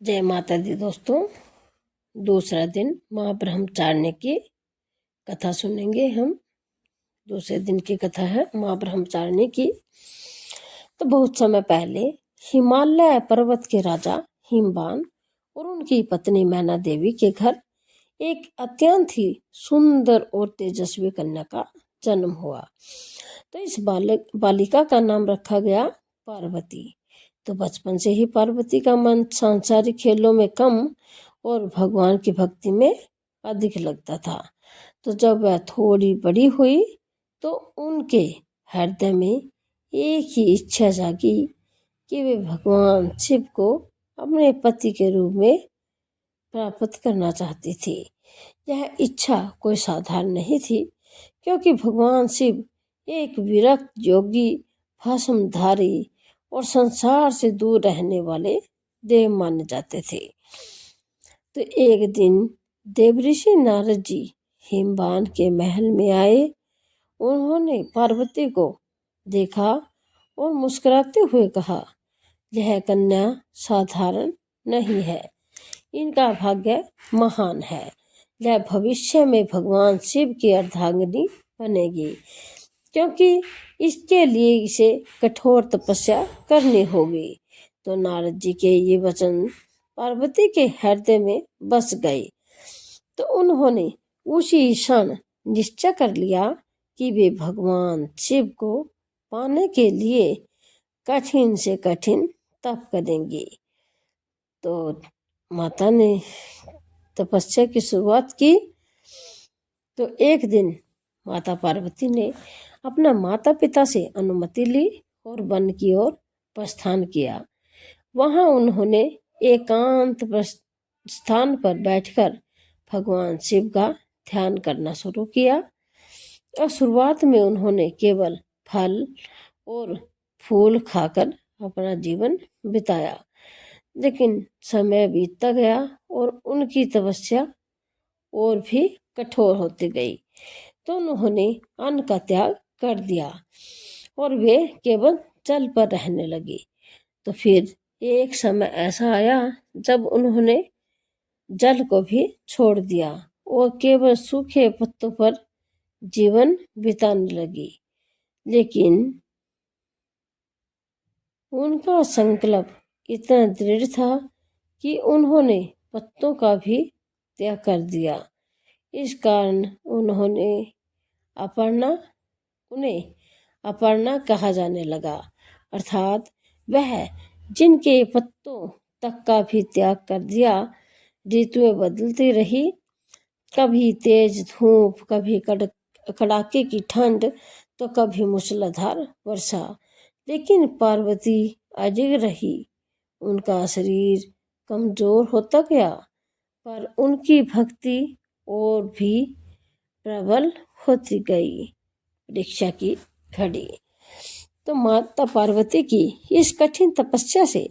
जय माता दी दोस्तों। दूसरा दिन माँ ब्रह्मचारिणी की कथा सुनेंगे हम। दूसरे दिन की कथा है माँ ब्रह्मचारिणी की। तो बहुत समय पहले हिमालय पर्वत के राजा हिमवान और उनकी पत्नी मैना देवी के घर एक अत्यंत ही सुंदर और तेजस्वी कन्या का जन्म हुआ। तो इस बालिका का नाम रखा गया पार्वती। तो बचपन से ही पार्वती का मन सांसारिक खेलों में कम और भगवान की भक्ति में अधिक लगता था। तो जब वह थोड़ी बड़ी हुई तो उनके हृदय में एक ही इच्छा जागी कि वे भगवान शिव को अपने पति के रूप में प्राप्त करना चाहती थी। यह इच्छा कोई साधारण नहीं थी, क्योंकि भगवान शिव एक विरक्त योगी, भस्मधारी और संसार से दूर रहने वाले देव माने जाते थे। तो एक दिन देवऋषि नारद जी हिमवान के महल में आए। उन्होंने पार्वती को देखा और मुस्कुराते हुए कहा, यह कन्या साधारण नहीं है, इनका भाग्य महान है। यह भविष्य में भगवान शिव की अर्धांगिनी बनेगी, क्योंकि इसके लिए इसे कठोर तपस्या करनी होगी। तो नारद जी के ये वचन पार्वती के हृदय में बस गए। तो उन्होंने उसी क्षण निश्चय कर लिया कि वे भगवान शिव को पाने के लिए कठिन से कठिन तप करेंगे। तो माता ने तपस्या की शुरुआत की। तो एक दिन माता पार्वती ने अपना माता पिता से अनुमति ली और वन की ओर प्रस्थान किया। वहां उन्होंने एकांत स्थान पर बैठकर भगवान शिव का ध्यान करना शुरू किया। और शुरुआत में उन्होंने केवल फल और फूल खाकर अपना जीवन बिताया, लेकिन समय बीतता गया और उनकी तपस्या और भी कठोर होती गई। तो उन्होंने अन्न का त्याग कर दिया और वे केवल जल पर रहने लगी। तो फिर एक समय ऐसा आया जब उन्होंने जल को भी छोड़ दिया और केवल सूखे पत्तों पर जीवन बिताने लगी। लेकिन उनका संकल्प इतना दृढ़ था कि उन्होंने पत्तों का भी त्याग कर दिया। इस कारण उन्हें अपर्णा कहा जाने लगा, अर्थात वह जिनके पत्तों तक का भी त्याग कर दिया। ऋतुएं बदलती रही, कभी तेज धूप, कभी कड़ाके की ठंड, तो कभी मूसलाधार वर्षा, लेकिन पार्वती अडिग रही। उनका शरीर कमजोर होता गया, पर उनकी भक्ति और भी प्रबल होती गई। परीक्षा की घड़ी। तो माता पार्वती की इस कठिन तपस्या से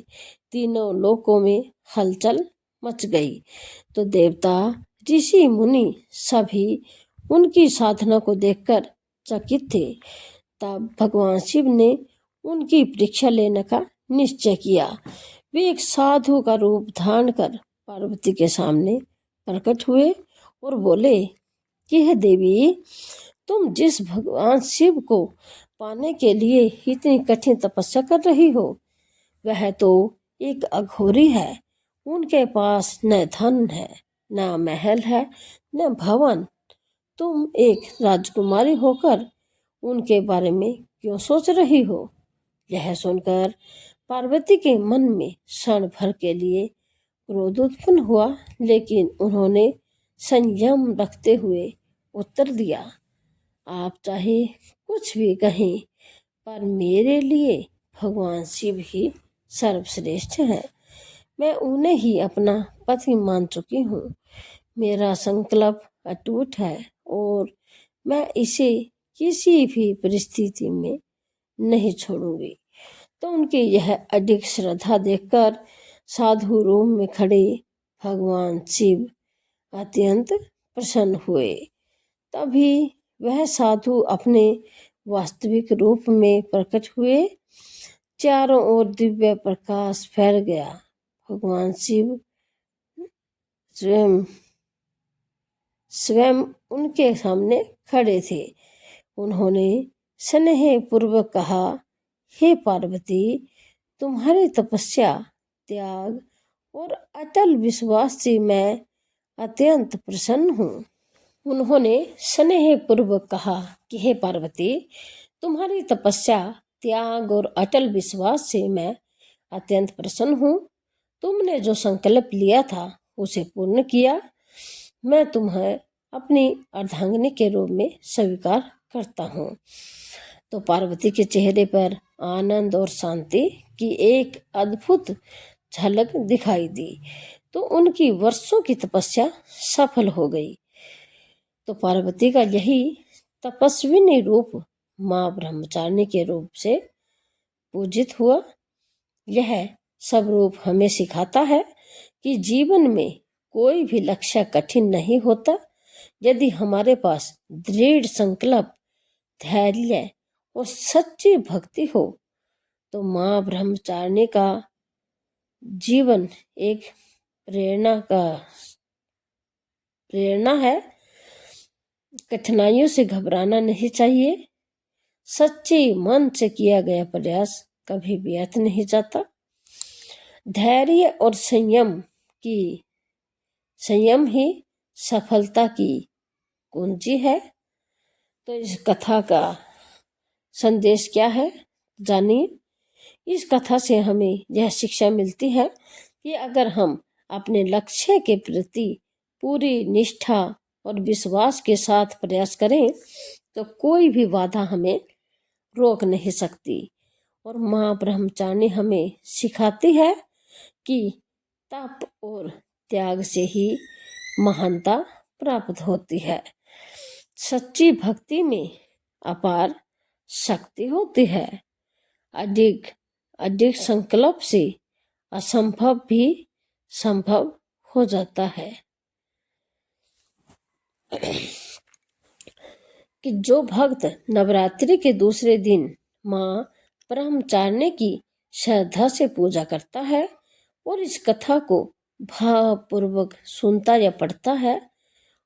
तीनों लोकों में हलचल मच गई। तो देवता, ऋषि, मुनि सभी उनकी साधना को देखकर चकित थे। तब भगवान शिव ने उनकी परीक्षा लेने का निश्चय किया। वे एक साधु का रूप धारण कर पार्वती के सामने प्रकट हुए और बोले कि हे देवी, तुम जिस भगवान शिव को पाने के लिए इतनी कठिन तपस्या कर रही हो, वह तो एक अघोरी है। उनके पास न धन है, न महल है, न भवन। तुम एक राजकुमारी होकर उनके बारे में क्यों सोच रही हो? यह सुनकर पार्वती के मन में क्षण भर के लिए क्रोध उत्पन्न हुआ, लेकिन उन्होंने संयम रखते हुए उत्तर दिया, आप चाहे कुछ भी कहें, पर मेरे लिए भगवान शिव ही सर्वश्रेष्ठ है। मैं उन्हें ही अपना पति मान चुकी हूँ। मेरा संकल्प अटूट है और मैं इसे किसी भी परिस्थिति में नहीं छोड़ूंगी। तो उनकी यह अडिग श्रद्धा देखकर साधु रूप में खड़े भगवान शिव अत्यंत प्रसन्न हुए। तभी वह साधु अपने वास्तविक रूप में प्रकट हुए। चारों ओर दिव्य प्रकाश फैल गया। भगवान शिव स्वयं उनके सामने खड़े थे। उन्होंने स्नेह पूर्वक कहा, हे पार्वती, तुम्हारी तपस्या, त्याग और अटल विश्वास से मैं अत्यंत प्रसन्न हूँ। उन्होंने स्नेह पूर्वक कहा कि हे पार्वती, तुम्हारी तपस्या, त्याग और अटल विश्वास से मैं अत्यंत प्रसन्न हूँ। तुमने जो संकल्प लिया था उसे पूर्ण किया। मैं तुम्हें अपनी अर्धांगिनी के रूप में स्वीकार करता हूँ। तो पार्वती के चेहरे पर आनंद और शांति की एक अद्भुत झलक दिखाई दी। तो उनकी वर्षों की तपस्या सफल हो गई। तो पार्वती का यही तपस्विनी रूप माँ ब्रह्मचारिणी के रूप से पूजित हुआ। यह सब रूप हमें सिखाता है कि जीवन में कोई भी लक्ष्य कठिन नहीं होता। यदि हमारे पास दृढ़ संकल्प, धैर्य और सच्ची भक्ति हो तो माँ ब्रह्मचारिणी का जीवन एक प्रेरणा है। कठिनाइयों से घबराना नहीं चाहिए। सच्चे मन से किया गया प्रयास कभी व्यर्थ नहीं जाता। धैर्य और संयम ही सफलता की कुंजी है। तो इस कथा का संदेश क्या है, जानिए। इस कथा से हमें यह शिक्षा मिलती है कि अगर हम अपने लक्ष्य के प्रति पूरी निष्ठा और विश्वास के साथ प्रयास करें तो कोई भी बाधा हमें रोक नहीं सकती। और माँ ब्रह्मचारिणी हमें सिखाती है कि तप और त्याग से ही महानता प्राप्त होती है। सच्ची भक्ति में अपार शक्ति होती है। अधिक संकल्प से असंभव भी संभव हो जाता है। कि जो भक्त नवरात्रि के दूसरे दिन माँ ब्रह्मचारिणी की श्रद्धा से पूजा करता है और इस कथा को भावपूर्वक सुनता या पढ़ता है,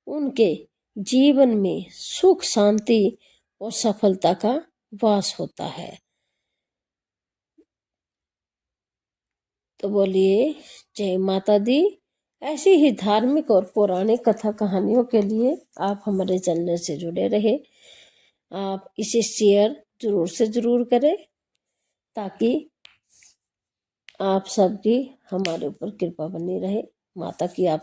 उनके जीवन में सुख, शांति और सफलता का वास होता है। तो बोलिए जय माता दी। ऐसी ही धार्मिक और पौराणिक कथा कहानियों के लिए आप हमारे चैनल से जुड़े रहे। आप इसे शेयर जरूर से जरूर करें ताकि आप सबकी हमारे ऊपर कृपा बनी रहे। माता की आप